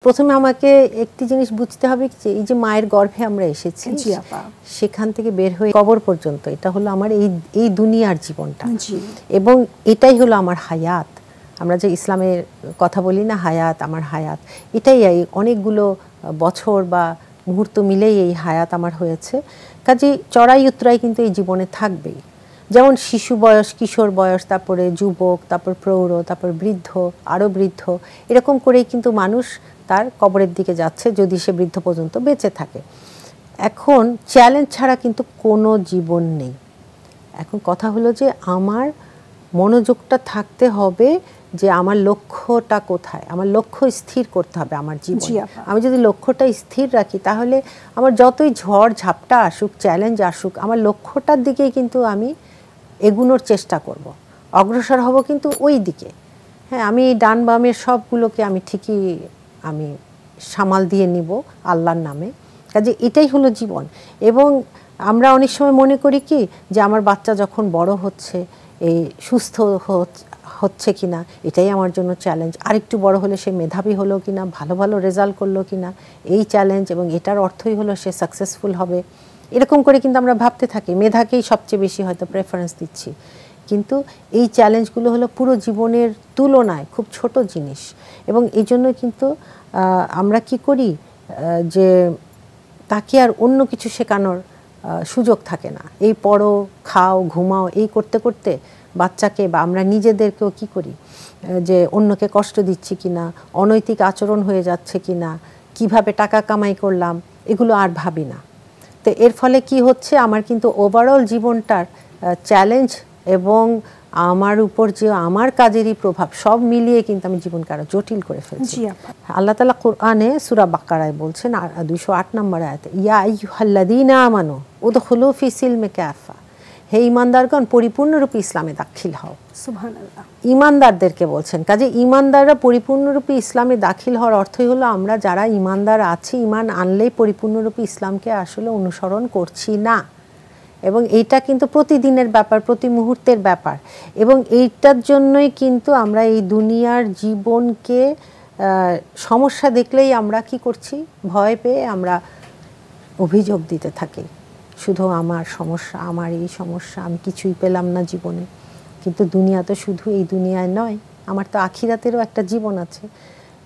প্রথমে আমাকে একটি জিনিস বুঝতে হবে যে এই যে মায়ের গর্ভে আমরা এসেছি সেখান থেকে বের হয়ে কবর পর্যন্ত এটা হলো আমার এই দুনিয়ার জীবনটা এবং এটাই হলো আমার হায়াত। আমরা যে ইসলামের কথা বলি না, হায়াত আমার হায়াত, এটাই অনেকগুলো বছর বা মুহূর্ত মিলেই এই হায়াত আমার হয়েছে। কাজে চড়াই উতরাই কিন্তু এই জীবনে থাকবেই। যেমন শিশু বয়স, কিশোর বয়স, তারপরে যুবক, তারপর প্রৌঢ়, তারপর বৃদ্ধ, আরও বৃদ্ধ, এরকম করেই কিন্তু মানুষ তার কবরের দিকে যাচ্ছে যদি সে বৃদ্ধ পর্যন্ত বেঁচে থাকে। এখন চ্যালেঞ্জ ছাড়া কিন্তু কোনো জীবন নেই। এখন কথা হলো যে আমার মনোযোগটা থাকতে হবে যে আমার লক্ষ্যটা কোথায়, আমার লক্ষ্য স্থির করতে হবে আমার জীবনে। আমি যদি লক্ষ্যটা স্থির রাখি তাহলে আমার যতই ঝড় ঝাপটা আসুক, চ্যালেঞ্জ আসুক, আমার লক্ষ্যটার দিকেই কিন্তু আমি এগুনোর চেষ্টা করব, অগ্রসর হব কিন্তু ওই দিকে। হ্যাঁ, আমি ডান বামের সবগুলোকে আমি ঠিকই আমি সামাল দিয়ে নিব আল্লাহর নামে। কাজে এটাই হলো জীবন। এবং আমরা অনেক সময় মনে করি কি যে আমার বাচ্চা যখন বড় হচ্ছে, এই সুস্থ হচ্ছে কিনা এটাই আমার জন্য চ্যালেঞ্জ। আরেকটু বড় হলে সে মেধাবী হলো কিনা, ভালো ভালো রেজাল্ট করলো কিনা, এই চ্যালেঞ্জ। এবং এটার অর্থই হলো সে সাকসেসফুল হবে। এরকম করে কিন্তু আমরা ভাবতে থাকি, মেধাকেই সবচেয়ে বেশি হয়তো প্রেফারেন্স দিচ্ছি। কিন্তু এই চ্যালেঞ্জগুলো হলো পুরো জীবনের তুলনায় খুব ছোট জিনিস। এবং এই জন্য কিন্তু আমরা কি করি যে তাকে আর অন্য কিছু শেখানোর সুযোগ থাকে না। এই পড়ো, খাও, ঘুমাও, এই করতে করতে বাচ্চাকে বা আমরা নিজেদেরকেও কি করি যে অন্যকে কষ্ট দিচ্ছি কিনা, অনৈতিক আচরণ হয়ে যাচ্ছে কিনা, কিভাবে টাকা কামাই করলাম, এগুলো আর ভাবি না। তো এর ফলে কি হচ্ছে, আমার কিন্তু ওভারঅল জীবনটার চ্যালেঞ্জ এবং আমার উপর যে আমার কাজেরই প্রভাব সব মিলিয়ে কিন্তু আমি জীবনকে আরো জটিল করে ফেলছি। আল্লাহ তাআলা কোরআনে সূরা বাকারায় বলছেন 208 নম্বর আয়াতে, ইয়া আইয়ুহাল্লাযীনা আমানু উদখুলু ফি সিলমি কাফা, হে ঈমানদারগণ পরিপূর্ণরূপে ইসলামে দাখিল হও। সুবহানাল্লাহ, ঈমানদারদেরকে বলছেন। কাজে ঈমানদাররা পরিপূর্ণরূপে ইসলামে দাখিল হওয়ার অর্থই হলো আমরা যারা ঈমানদার আছি, ঈমান আনলেই পরিপূর্ণরূপে ইসলামকে আসলে অনুসরণ করছি না। এবং এইটা কিন্তু প্রতিদিনের ব্যাপার, প্রতি মুহূর্তের ব্যাপার। এবং এইটার জন্যই কিন্তু আমরা এই দুনিয়ার জীবনকে সমস্যা দেখলেই আমরা কি করছি, ভয় পেয়ে আমরা অভিযোগ দিতে থাকি, শুধু আমার সমস্যা, আমার এই সমস্যা, আমি কিছুই পেলাম না জীবনে। কিন্তু দুনিয়া তো শুধু এই দুনিয়ায় নয়, আমার তো আখিরাতেরও একটা জীবন আছে।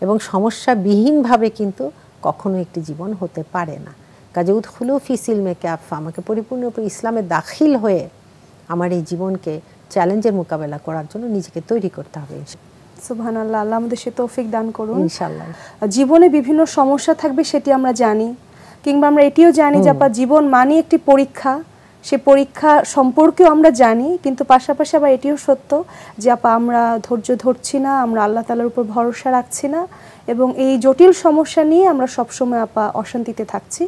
এবং সমস্যাবিহীনভাবে কিন্তু কখনো একটি জীবন হতে পারে না। কাজে উদখুলু ফি সিলমি কাফা, আমাকে পরিপূর্ণরূপে ইসলামে দাখিল হয়ে আমার এই জীবনকে চ্যালেঞ্জের মোকাবেলা করার জন্য নিজেকে তৈরি করতে হবে। সুবহানাল্লাহ, আল্লাহ আমাদের সে তৌফিক দান করুন ইনশাআল্লাহ। জীবনে বিভিন্ন সমস্যা থাকবে সেটি আমরা জানি, কিংবা আমরা এটিও জানি যে আপা জীবন মানে একটি পরীক্ষা, সে পরীক্ষা সম্পর্কেও আমরা জানি। কিন্তু পাশাপাশি আবার এটিও সত্য যে আপা আমরা ধৈর্য ধরছি না, আমরা আল্লাহ তাআলার উপর ভরসা রাখছি না, এবং এই জটিল সমস্যা নিয়ে আমরা সবসময় আপা অশান্তিতে থাকছি।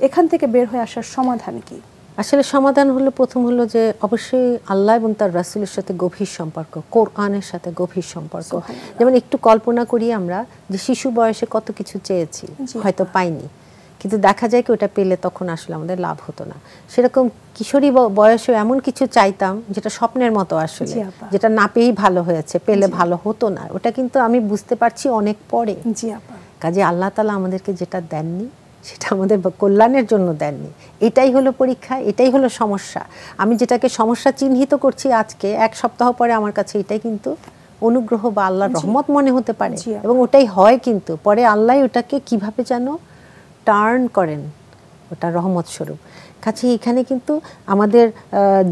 এখান থেকে বের হয়ে আসার সমাধান কি? আসলে সমাধান হলো, প্রথম হলো যে অবশ্যই আল্লাহ এবং তার রাসূলের সাথে গভীর সম্পর্ক, কোরআনের সাথে গভীর সম্পর্ক। যেমন একটু কল্পনা করি আমরা যে শিশু বয়সে কত কিছু চেয়েছি, হয়তো পাইনি, কিন্তু দেখা যায় কি ওটা পেলে তখন আসলে আমাদের লাভ হতো না। সেরকম কিশোরী বয়সে এমন কিছু চাইতাম যেটা স্বপ্নের মতো, আসলে যেটা না পেয়েই ভালো হয়েছে, পেলে ভালো হতো না, ওটা কিন্তু আমি বুঝতে পারছি অনেক পরে। কাজে আল্লাহ তাআলা আমাদেরকে যেটা দেননি সেটা আমাদের কল্যাণের জন্য দেননি। এটাই হলো পরীক্ষা, এটাই হলো সমস্যা। আমি যেটাকে সমস্যা চিহ্নিত করছি আজকে, এক সপ্তাহ পরে আমার কাছে এটাই কিন্তু অনুগ্রহ বা আল্লাহর রহমত মনে হতে পারে, এবং ওটাই হয়। কিন্তু পরে আল্লাহ ওটাকে কিভাবে যেন টার্ন করেন, ওটা রহমত স্বরূপ। কাছে এখানে কিন্তু আমাদের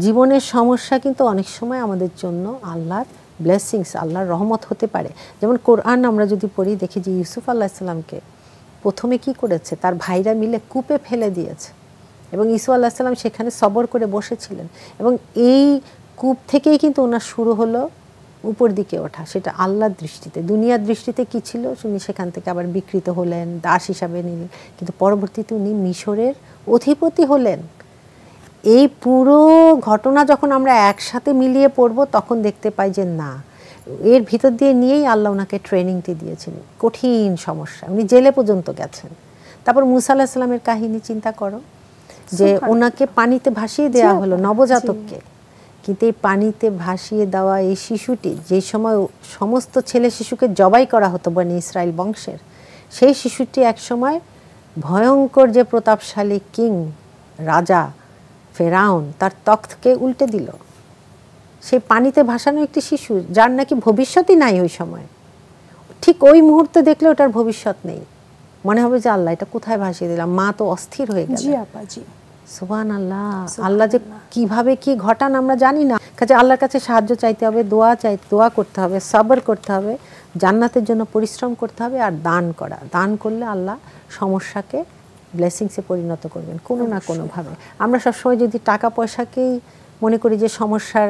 জীবনের সমস্যা কিন্তু অনেক সময় আমাদের জন্য আল্লাহর ব্লেসিংস, আল্লাহর রহমত হতে পারে। যেমন কোরআন আমরা যদি পড়ি দেখি যে ইউসুফ আলাইহিস সালামকে প্রথমে কি করেছে, তার ভাইরা মিলে কূপে ফেলে দিয়েছে, এবং ইউসুফ আলাইহিস সালাম সেখানে সবর করে বসেছিলেন। এবং এই কূপ থেকেই কিন্তু ওনার শুরু হলো উপর দিকে ওঠা। সেটা আল্লাহর দৃষ্টিতে, দুনিয়ার দৃষ্টিতে কি ছিল, উনি সেখান থেকে আবার বিকৃত হলেন, দাস হিসাবে নিলেন, কিন্তু পরবর্তীতে উনি মিশরের অধিপতি হলেন। এই পুরো ঘটনা যখন আমরা একসাথে মিলিয়ে পড়ব তখন দেখতে পাই যে না, এর ভিতর দিয়ে নিয়েই আল্লাহ ওনাকে ট্রেনিংটি দিয়েছেন। কঠিন সমস্যা, উনি জেলে পর্যন্ত গেছেন। তারপর মুসা আলাইহিস সালামের কাহিনী চিন্তা করো, যে ওনাকে পানিতে ভাসিয়ে দেওয়া হলো, নবজাতককে। কিন্তু এই পানিতে ভাসিয়ে দেওয়া এই শিশুটি, যে সময় সমস্ত ছেলে শিশুকে জবাই করা হতো বনি ইসরাইল বংশের, সেই শিশুটি একসময় ভয়ঙ্কর যে প্রতাপশালী কিং রাজা ফেরাউন তার তখ্তকে উল্টে দিল। সেই পানিতে ভাসানো একটি শিশু যার নাকি ভবিষ্যৎই নাই ওই সময়, ঠিক ওই মুহূর্তে দেখলে ওটার ভবিষ্যৎ নেই, মনে হবে যে আল্লাহ এটা কোথায় ভাসিয়ে দিলাম। মা তো অস্থির হয়ে গেল। সুবহানাল্লাহ, আল্লাহ যে কিভাবে কি ঘটান আমরা জানি না। কাজে আল্লাহর কাছে সাহায্য চাইতে হবে, দোয়া করতে হবে, সবর করতে হবে, জান্নাতের জন্য পরিশ্রম করতে হবে, আর দান করা। দান করলে আল্লাহ সমস্যাকে ব্লেসিংসে পরিণত করবেন কোনো না কোনোভাবে। আমরা সবসময় যদি টাকা পয়সাকেই মনে করি যে সমস্যার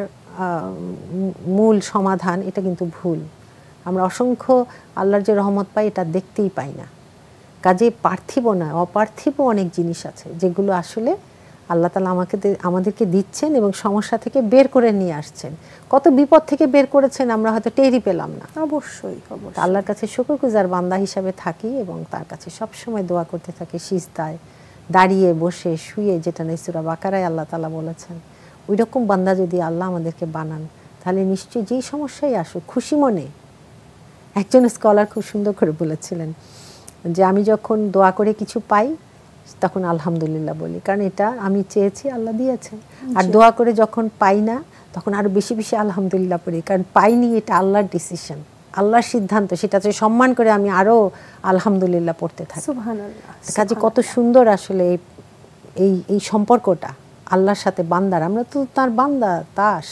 মূল সমাধান, এটা কিন্তু ভুল। আমরা অসংখ্য আল্লাহর যে রহমত পাই এটা দেখতেই পাই না। কাজে পার্থিব না, অপার্থিব অনেক জিনিস আছে যেগুলো আসলে আল্লাহ তাআলা আমাদেরকে দিচ্ছেন এবং সমস্যা থেকে বের করে নিয়ে আসছেন। কত বিপদ থেকে বের করেছেন আমরা হয়তো টেরই পেলাম না। অবশ্যই আল্লাহর কাছে শুকরগুজার বান্দা হিসাবে থাকি এবং তার কাছে সবসময় দোয়া করতে থাকি, সিজদায় দাঁড়িয়ে বসে শুয়ে, যেটা না সূরা বাকারায় আল্লাহ তাআলা বলেছেন। ওই রকম বান্দা যদি আল্লাহ আমাদেরকে বানান, তাহলে নিশ্চয়ই যেই সমস্যাই আসুক খুশি মনে। একজন স্কলার খুব সুন্দর করে বলেছিলেন যে আমি যখন দোয়া করে কিছু পাই তখন আলহামদুলিল্লাহ বলি, কারণ এটা আমি চেয়েছি, আল্লাহ দিয়েছেন। আর দোয়া করে যখন পাই না তখন আরো বেশি বেশি আলহামদুলিল্লাহ পড়ি, কারণ পাইনি, এটা আল্লাহর ডিসিশন, আল্লাহর সিদ্ধান্ত, সেটাতে সম্মান করে আমি আরো আলহামদুলিল্লাহ পড়তে থাকি। সুবহানাল্লাহ। কাজে কত সুন্দর আসলে এই সম্পর্কটা আল্লাহর সাথে বান্দার। আমরা তো তার বান্দা, দাস।